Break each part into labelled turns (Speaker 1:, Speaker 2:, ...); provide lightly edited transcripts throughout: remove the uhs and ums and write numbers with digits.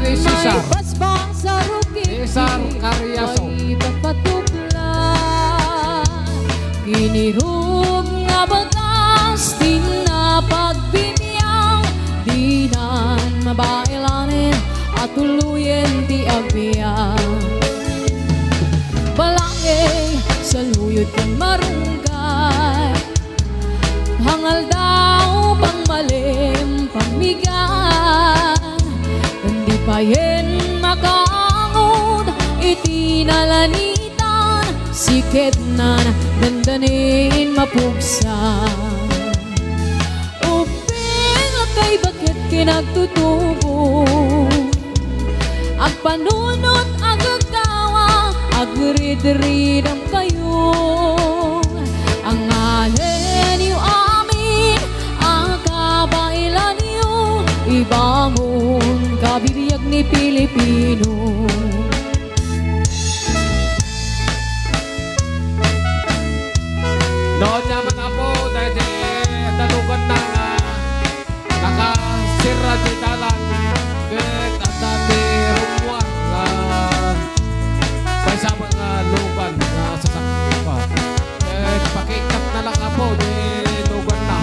Speaker 1: ni Cesar.
Speaker 2: May pasbang sa rukik,
Speaker 1: Cesar Carriazo.
Speaker 2: may pagpatuplan. Kinirog nga bagas, di na pagbibiyang, di na mabailanin at tuluyan di abiyang. Balangay sa luyod kang marunggay, hangal daw pang malim pamigan. Hindi pa yen makaangod, itinalanitan, sikit na dandanin mapugsan. Uping kay bakit kinagtutubo, ag panunot ag agkawa, ag rid-ridam kayo. Ang alin yu amin, ang kabailan yu, ibangon kabiriyag ni Pilipino.
Speaker 1: Noon naman na po, dahil talugan na nakasira di dalan. Kahit ang dami rumwa sa isa mga lugan na sasakyan pa. Kahit pakikat na lang po, di lugan na.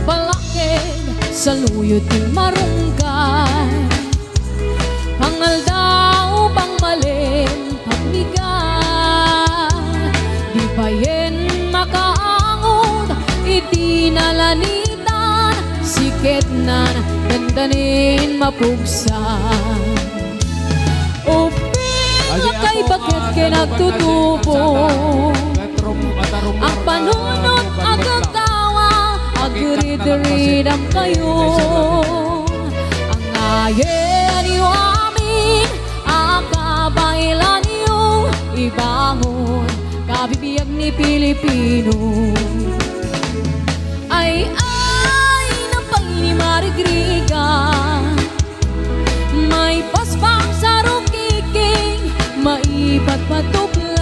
Speaker 2: Balakid sa luyod ng marunggay, hangal daw pang malim pagbigan. Di pa yen makaangod, itinalanitan, sikit na dandanin mapugsan. Uping kay bakit kinagtutubo, ang panunot ang gagawa, agrid-ridam kayo. Ang ayen yu amin, ang kabailan yu, ibangon kabibiyag ni Pilipino. Ay ng panginimarigriga, may paspang sa rukiking, maipat patupla.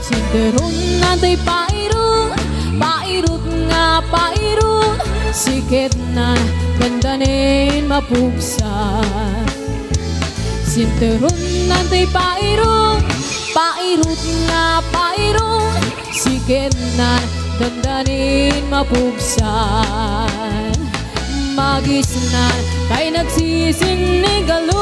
Speaker 2: Sinderon na'y pairun, pairut nga pairun, sikit na dandanin mapugsan. Sinderon na'y pairun, pairut nga pairun, sikit na dandanin mapugsan. Magisnan kay nagsising ni galo,